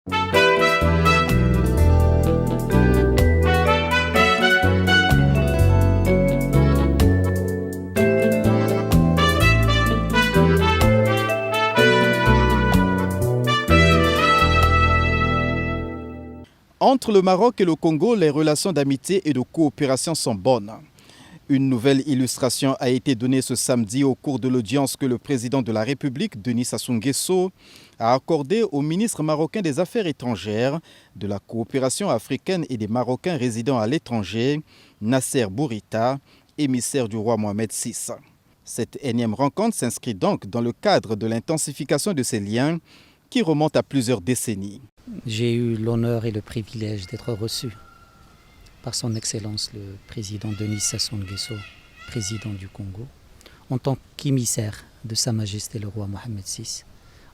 Entre le Maroc et le Congo, les relations d'amitié et de coopération sont bonnes. Une nouvelle illustration a été donnée ce samedi au cours de l'audience que le président de la République, Denis Sassou Nguesso, a accordée au ministre marocain des Affaires étrangères, de la coopération africaine et des Marocains résidant à l'étranger, Nasser Bourita, émissaire du roi Mohamed VI. Cette énième rencontre s'inscrit donc dans le cadre de l'intensification de ces liens qui remontent à plusieurs décennies. J'ai eu l'honneur et le privilège d'être reçu par son Excellence le président Denis Sassou Nguesso, président du Congo, en tant qu'émissaire de Sa Majesté le roi Mohamed VI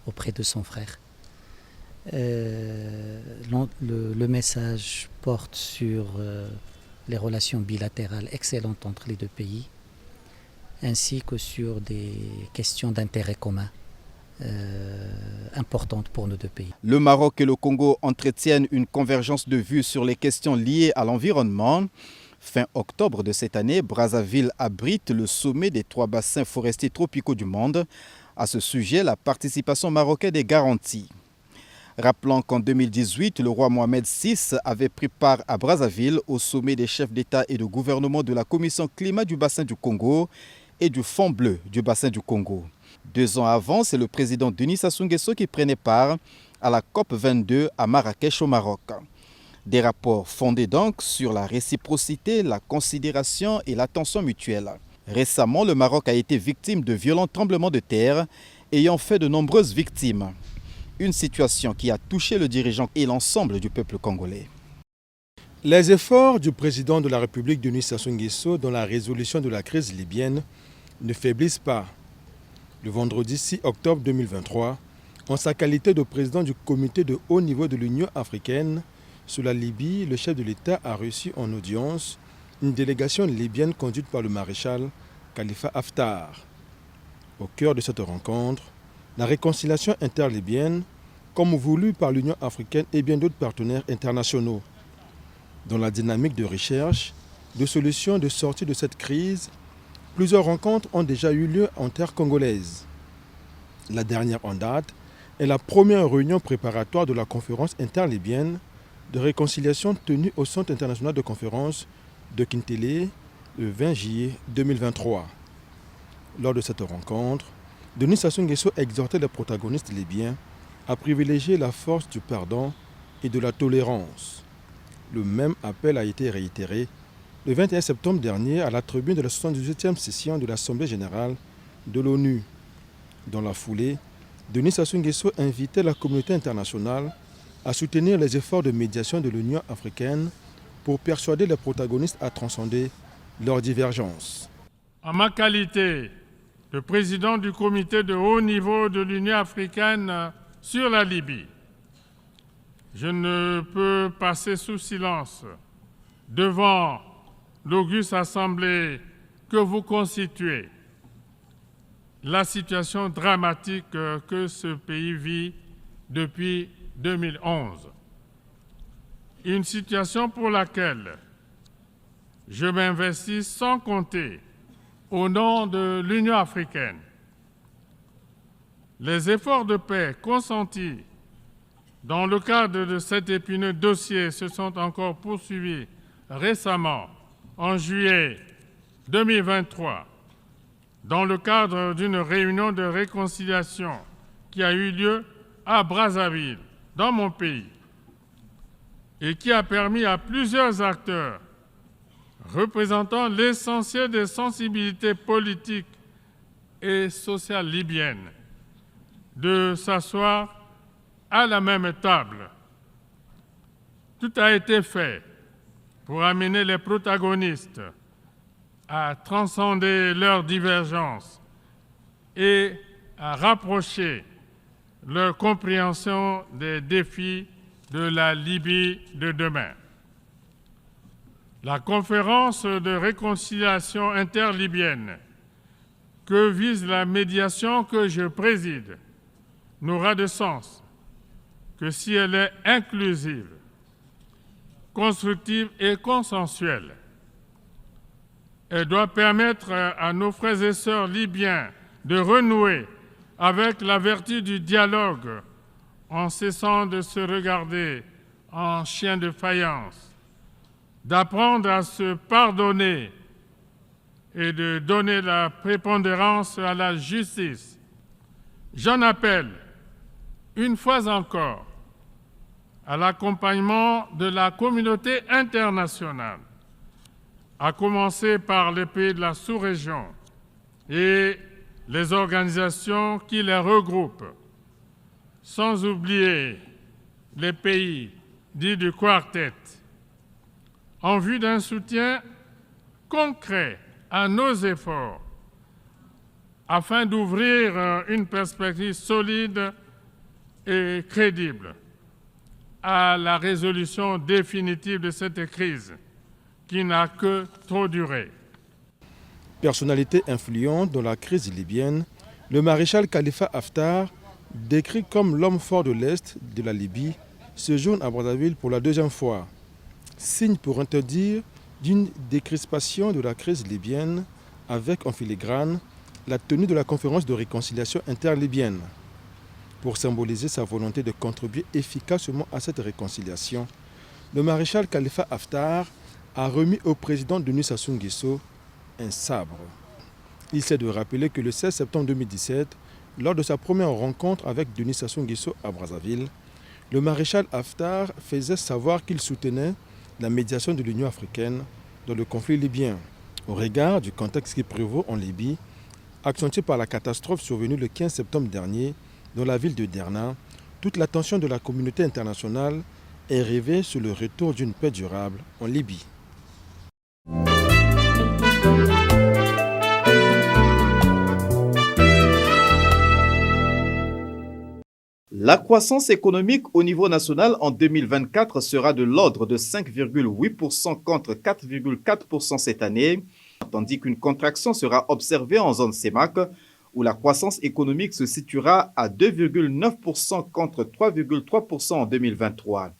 auprès de son frère. Le message porte sur les relations bilatérales excellentes entre les deux pays, ainsi que sur des questions d'intérêt commun. Importante pour nos deux pays. Le Maroc et le Congo entretiennent une convergence de vues sur les questions liées à l'environnement. Fin octobre de cette année, Brazzaville abrite le sommet des 3 bassins forestiers tropicaux du monde. À ce sujet, la participation marocaine est garantie. Rappelons qu'en 2018, le roi Mohamed VI avait pris part à Brazzaville au sommet des chefs d'État et de gouvernement de la Commission climat du bassin du Congo et du Fonds bleu du bassin du Congo. 2 ans avant, c'est le président Denis Sassou Nguesso qui prenait part à la COP22 à Marrakech au Maroc. Des rapports fondés donc sur la réciprocité, la considération et l'attention mutuelle. Récemment, le Maroc a été victime de violents tremblements de terre ayant fait de nombreuses victimes. Une situation qui a touché le dirigeant et l'ensemble du peuple congolais. Les efforts du président de la République Denis Sassou Nguesso dans la résolution de la crise libyenne ne faiblissent pas. Le vendredi 6 octobre 2023, en sa qualité de président du comité de haut niveau de l'Union africaine sur la Libye, le chef de l'État a reçu en audience une délégation libyenne conduite par le maréchal Khalifa Haftar. Au cœur de cette rencontre, la réconciliation interlibyenne, comme voulue par l'Union africaine et bien d'autres partenaires internationaux. Dans la dynamique de recherche, de solutions de sortie de cette crise, plusieurs rencontres ont déjà eu lieu en terre congolaise. La dernière en date est la première réunion préparatoire de la conférence interlibyenne de réconciliation tenue au Centre international de conférence de Kintélé le 20 juillet 2023. Lors de cette rencontre, Denis Sassou Nguesso exhortait les protagonistes libyens à privilégier la force du pardon et de la tolérance. Le même appel a été réitéré le 21 septembre dernier à la tribune de la 78e session de l'Assemblée générale de l'ONU. Dans la foulée, Denis Sassou Nguesso invitait la communauté internationale à soutenir les efforts de médiation de l'Union africaine pour persuader les protagonistes à transcender leurs divergences. En ma qualité de président du comité de haut niveau de l'Union africaine sur la Libye, je ne peux passer sous silence devant l'auguste assemblée que vous constituez, la situation dramatique que ce pays vit depuis 2011. Une situation pour laquelle je m'investis sans compter au nom de l'Union africaine. Les efforts de paix consentis dans le cadre de cet épineux dossier se sont encore poursuivis récemment, en juillet 2023, dans le cadre d'une réunion de réconciliation qui a eu lieu à Brazzaville, dans mon pays, et qui a permis à plusieurs acteurs représentant l'essentiel des sensibilités politiques et sociales libyennes de s'asseoir à la même table. Tout a été fait pour amener les protagonistes à transcender leurs divergences et à rapprocher leur compréhension des défis de la Libye de demain. La conférence de réconciliation interlibyenne que vise la médiation que je préside n'aura de sens que si elle est inclusive, constructive et consensuelle, elle doit permettre à nos frères et sœurs libyens de renouer avec la vertu du dialogue en cessant de se regarder en chien de faïence, d'apprendre à se pardonner et de donner la prépondérance à la justice. J'en appelle, une fois encore, à l'accompagnement de la communauté internationale, à commencer par les pays de la sous-région et les organisations qui les regroupent, sans oublier les pays dits du quartet, en vue d'un soutien concret à nos efforts afin d'ouvrir une perspective solide et crédible à la résolution définitive de cette crise qui n'a que trop duré. Personnalité influente dans la crise libyenne, le maréchal Khalifa Haftar, décrit comme l'homme fort de l'Est de la Libye, séjourne à Brazzaville pour la deuxième fois. Signe pour interdire d'une décrispation de la crise libyenne avec en filigrane la tenue de la conférence de réconciliation interlibyenne. Pour symboliser sa volonté de contribuer efficacement à cette réconciliation, le maréchal Khalifa Haftar a remis au président Denis Sassou Nguesso un sabre. Il s'est de rappeler que le 16 septembre 2017, lors de sa première rencontre avec Denis Sassou Nguesso à Brazzaville, le maréchal Haftar faisait savoir qu'il soutenait la médiation de l'Union africaine dans le conflit libyen, au regard du contexte qui prévaut en Libye, accentué par la catastrophe survenue le 15 septembre dernier dans la ville de Derna. Toute l'attention de la communauté internationale est rivée sur le retour d'une paix durable en Libye. La croissance économique au niveau national en 2024 sera de l'ordre de 5,8% contre 4,4% cette année, tandis qu'une contraction sera observée en zone CEMAC, où la croissance économique se situera à 2,9% contre 3,3% en 2023.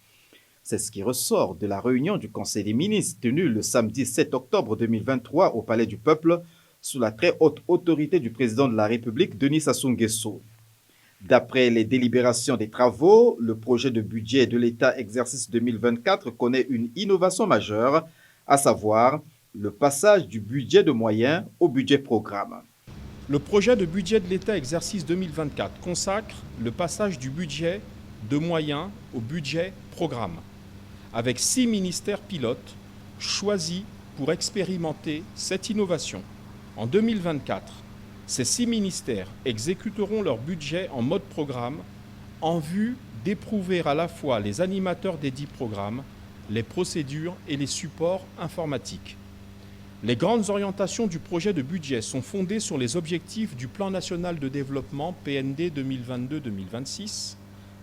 C'est ce qui ressort de la réunion du Conseil des ministres tenue le samedi 7 octobre 2023 au Palais du Peuple, sous la très haute autorité du président de la République, Denis Sassou Nguesso. D'après les délibérations des travaux, le projet de budget de l'État exercice 2024 connaît une innovation majeure, à savoir le passage du budget de moyens au budget programme. Le projet de budget de l'État exercice 2024 consacre le passage du budget de moyens au budget programme, avec 6 ministères pilotes choisis pour expérimenter cette innovation. En 2024, ces 6 ministères exécuteront leur budget en mode programme en vue d'éprouver à la fois les animateurs des dits programmes, les procédures et les supports informatiques. Les grandes orientations du projet de budget sont fondées sur les objectifs du Plan national de développement PND 2022-2026,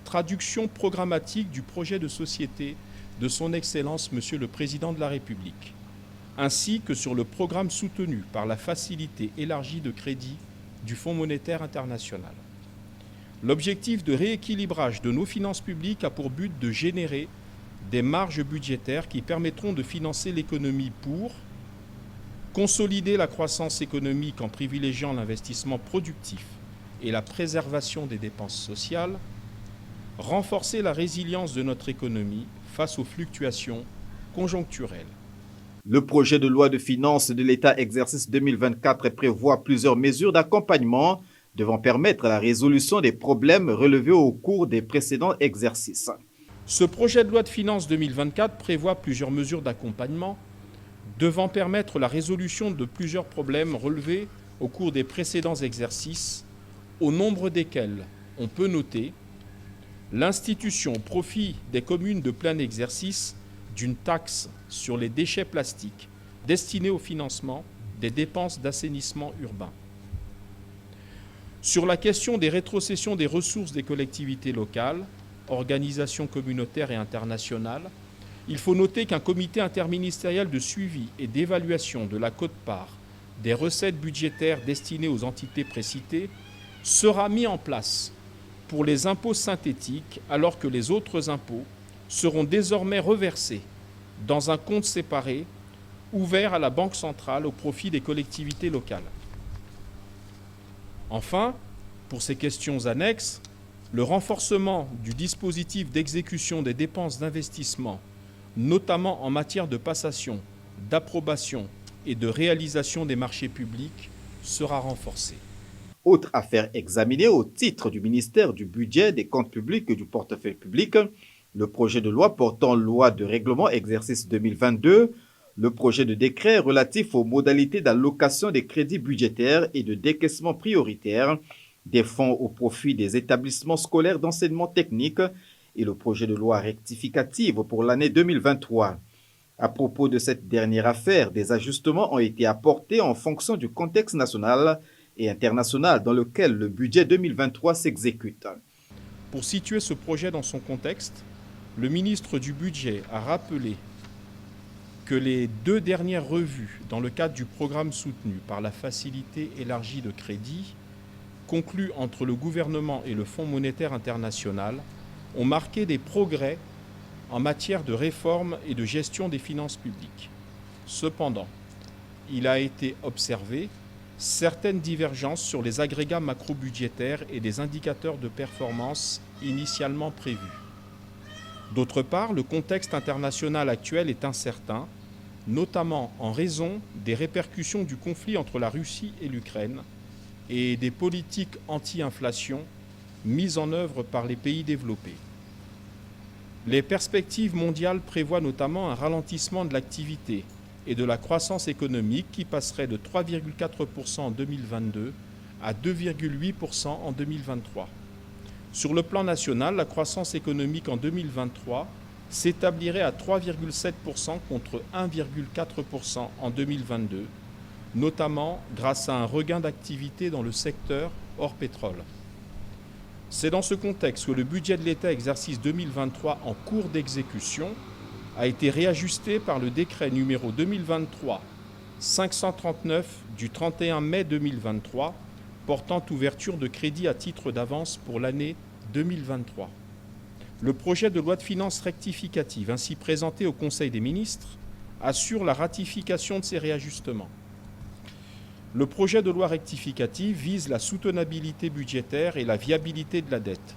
traduction programmatique du projet de société de son Excellence Monsieur le Président de la République, ainsi que sur le programme soutenu par la facilité élargie de crédit du Fonds monétaire international. L'objectif de rééquilibrage de nos finances publiques a pour but de générer des marges budgétaires qui permettront de financer l'économie pour consolider la croissance économique en privilégiant l'investissement productif et la préservation des dépenses sociales, renforcer la résilience de notre économie face aux fluctuations conjoncturelles. Le projet de loi de finances de l'État exercice 2024 prévoit plusieurs mesures d'accompagnement devant permettre la résolution des problèmes relevés au cours des précédents exercices. Ce projet de loi de finances 2024 prévoit plusieurs mesures d'accompagnement devant permettre la résolution de plusieurs problèmes relevés au cours des précédents exercices, au nombre desquels on peut noter l'institution au profit des communes de plein exercice d'une taxe sur les déchets plastiques destinée au financement des dépenses d'assainissement urbain. Sur la question des rétrocessions des ressources des collectivités locales, organisations communautaires et internationales, il faut noter qu'un comité interministériel de suivi et d'évaluation de la quote-part des recettes budgétaires destinées aux entités précitées sera mis en place pour les impôts synthétiques, alors que les autres impôts seront désormais reversés dans un compte séparé ouvert à la Banque centrale au profit des collectivités locales. Enfin, pour ces questions annexes, le renforcement du dispositif d'exécution des dépenses d'investissement, notamment en matière de passation, d'approbation et de réalisation des marchés publics, sera renforcé. Autre affaire examinée au titre du ministère du Budget, des Comptes publics et du Portefeuille public, le projet de loi portant loi de règlement exercice 2022, le projet de décret relatif aux modalités d'allocation des crédits budgétaires et de décaissement prioritaire des fonds au profit des établissements scolaires d'enseignement technique et le projet de loi rectificative pour l'année 2023. À propos de cette dernière affaire, des ajustements ont été apportés en fonction du contexte national et international dans lequel le budget 2023 s'exécute. Pour situer ce projet dans son contexte, le ministre du Budget a rappelé que les 2 dernières revues dans le cadre du programme soutenu par la facilité élargie de crédit, conclues entre le gouvernement et le Fonds monétaire international, ont marqué des progrès en matière de réforme et de gestion des finances publiques. Cependant, il a été observé certaines divergences sur les agrégats macro-budgétaires et des indicateurs de performance initialement prévus. D'autre part, le contexte international actuel est incertain, notamment en raison des répercussions du conflit entre la Russie et l'Ukraine et des politiques anti-inflation mises en œuvre par les pays développés. Les perspectives mondiales prévoient notamment un ralentissement de l'activité et de la croissance économique qui passerait de 3,4% en 2022 à 2,8% en 2023. Sur le plan national, la croissance économique en 2023 s'établirait à 3,7% contre 1,4% en 2022, notamment grâce à un regain d'activité dans le secteur hors pétrole. C'est dans ce contexte que le budget de l'État exercice 2023 en cours d'exécution a été réajusté par le décret numéro 2023-539 du 31 mai 2023 portant ouverture de crédit à titre d'avance pour l'année 2023. Le projet de loi de finances rectificative ainsi présenté au Conseil des ministres assure la ratification de ces réajustements. Le projet de loi rectificative vise la soutenabilité budgétaire et la viabilité de la dette.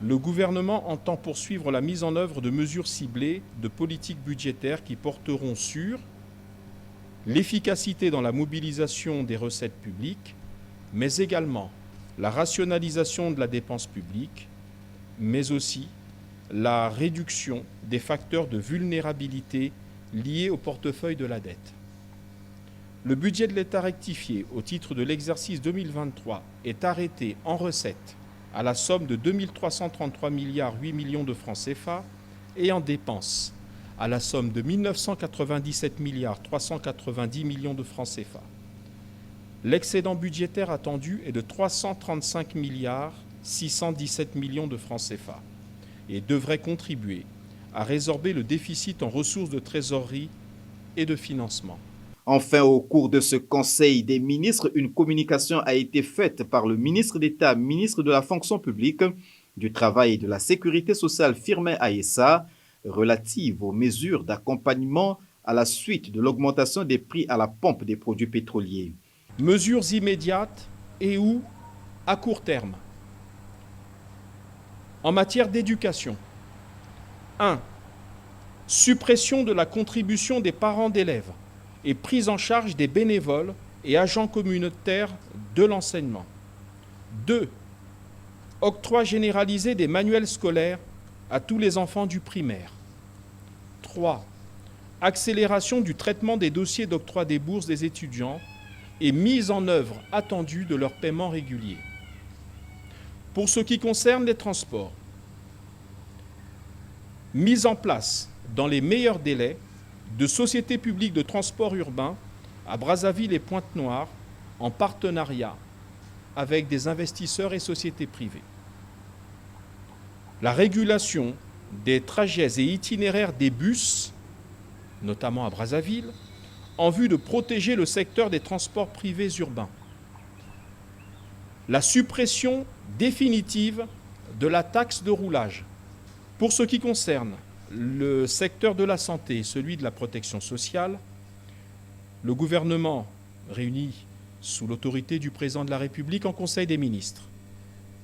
Le gouvernement entend poursuivre la mise en œuvre de mesures ciblées de politiques budgétaires qui porteront sur l'efficacité dans la mobilisation des recettes publiques, mais également la rationalisation de la dépense publique, mais aussi la réduction des facteurs de vulnérabilité liés au portefeuille de la dette. Le budget de l'État rectifié au titre de l'exercice 2023 est arrêté en recettes à la somme de 2 333,8 milliards de francs CFA et en dépenses à la somme de 1 997,390 milliards de francs CFA. L'excédent budgétaire attendu est de 335,617 millions de francs CFA et devrait contribuer à résorber le déficit en ressources de trésorerie et de financement. Enfin, au cours de ce Conseil des ministres, une communication a été faite par le ministre d'État, ministre de la Fonction publique, du Travail et de la Sécurité sociale, Firmin Aïssa, relative aux mesures d'accompagnement à la suite de l'augmentation des prix à la pompe des produits pétroliers. Mesures immédiates et ou à court terme. En matière d'éducation, 1. Suppression de la contribution des parents d'élèves et prise en charge des bénévoles et agents communautaires de l'enseignement. 2. Octroi généralisé des manuels scolaires à tous les enfants du primaire. 3. Accélération du traitement des dossiers d'octroi des bourses des étudiants et mise en œuvre attendue de leur paiement régulier. Pour ce qui concerne les transports, mise en place dans les meilleurs délais de sociétés publiques de transport urbain à Brazzaville et Pointe-Noire en partenariat avec des investisseurs et sociétés privées. La régulation des trajets et itinéraires des bus, notamment à Brazzaville, en vue de protéger le secteur des transports privés urbains. La suppression définitive de la taxe de roulage. Pour ce qui concerne le secteur de la santé et celui de la protection sociale, le gouvernement, réuni sous l'autorité du président de la République en Conseil des ministres,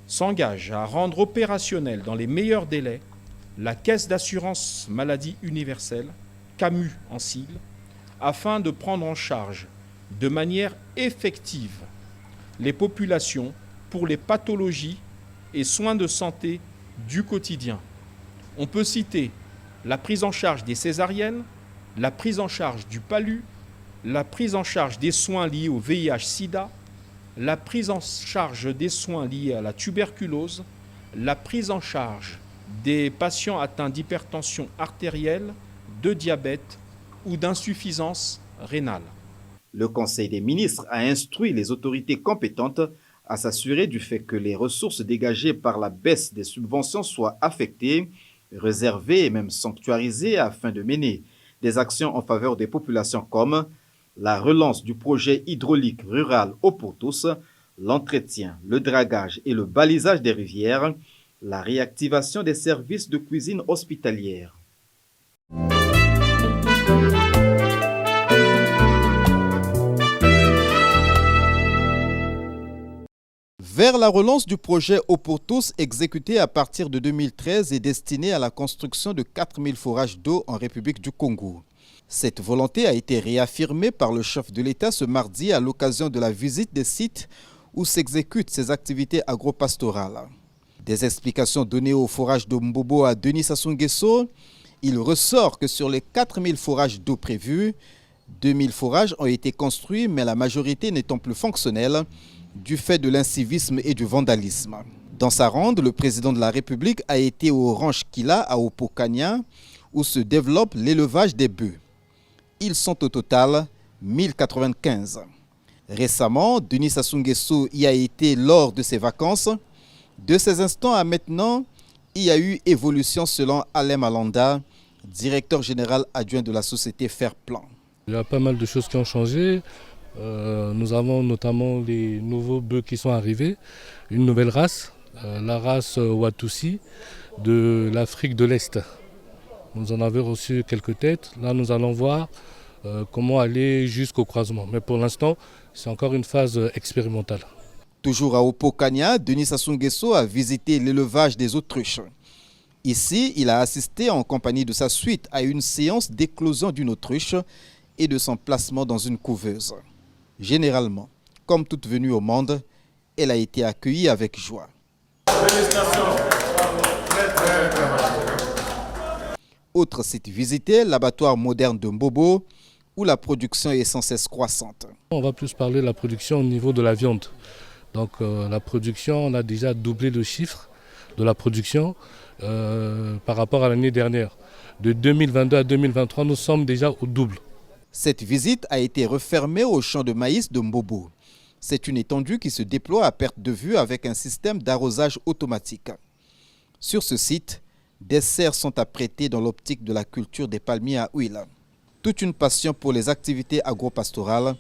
s'engage à rendre opérationnelle dans les meilleurs délais la Caisse d'assurance maladie universelle, CAMU en sigle, afin de prendre en charge de manière effective les populations pour les pathologies et soins de santé du quotidien. On peut citer la prise en charge des césariennes, la prise en charge du palu, la prise en charge des soins liés au VIH-Sida, la prise en charge des soins liés à la tuberculose, la prise en charge des patients atteints d'hypertension artérielle, de diabète ou d'insuffisance rénale. Le Conseil des ministres a instruit les autorités compétentes à s'assurer du fait que les ressources dégagées par la baisse des subventions soient affectées, réservées et même sanctuarisées afin de mener des actions en faveur des populations comme la relance du projet hydraulique rural Eau pour tous, l'entretien, le dragage et le balisage des rivières, la réactivation des services de cuisine hospitalière. Vers la relance du projet Eau pour tous, exécuté à partir de 2013 et destiné à la construction de 4000 forages d'eau en République du Congo. Cette volonté a été réaffirmée par le chef de l'État ce mardi à l'occasion de la visite des sites où s'exécutent ces activités agro-pastorales. Des explications données au forage de Mbobo à Denis Sassou Nguesso, il ressort que sur les 4000 forages d'eau prévus, 2000 forages ont été construits, mais la majorité n'étant plus fonctionnelle du fait de l'incivisme et du vandalisme. Dans sa ronde, le président de la République a été au ranch Kila à Opokania, où se développe l'élevage des bœufs. Ils sont au total 1095. Récemment, Denis Sassou Nguesso y a été lors de ses vacances. De ces instants à maintenant, il y a eu évolution selon Alain Malanda, directeur général adjoint de la société Fairplan. Il y a pas mal de choses qui ont changé. Nous avons notamment les nouveaux bœufs qui sont arrivés, une nouvelle race, la race Watusi de l'Afrique de l'Est. Nous en avons reçu quelques têtes. Là, nous allons voir comment aller jusqu'au croisement. Mais pour l'instant, c'est encore une phase expérimentale. Toujours à Opokania, Denis Sassou Nguesso a visité l'élevage des autruches. Ici, il a assisté en compagnie de sa suite à une séance d'éclosion d'une autruche et de son placement dans une couveuse. Généralement, comme toute venue au monde, elle a été accueillie avec joie. Autre site visité, l'abattoir moderne de Mbobo, où la production est sans cesse croissante. On va plus parler de la production au niveau de la viande. Donc la production, on a déjà doublé le chiffre de la production par rapport à l'année dernière. De 2022 à 2023, nous sommes déjà au double. Cette visite a été refermée au champ de maïs de Mbobo. C'est une étendue qui se déploie à perte de vue avec un système d'arrosage automatique. Sur ce site, des serres sont apprêtées dans l'optique de la culture des palmiers à huile. Toute une passion pour les activités agro-pastorales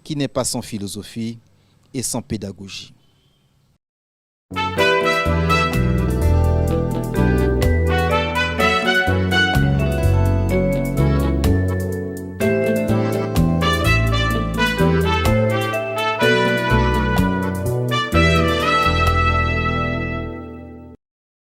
qui n'est pas sans philosophie et sans pédagogie.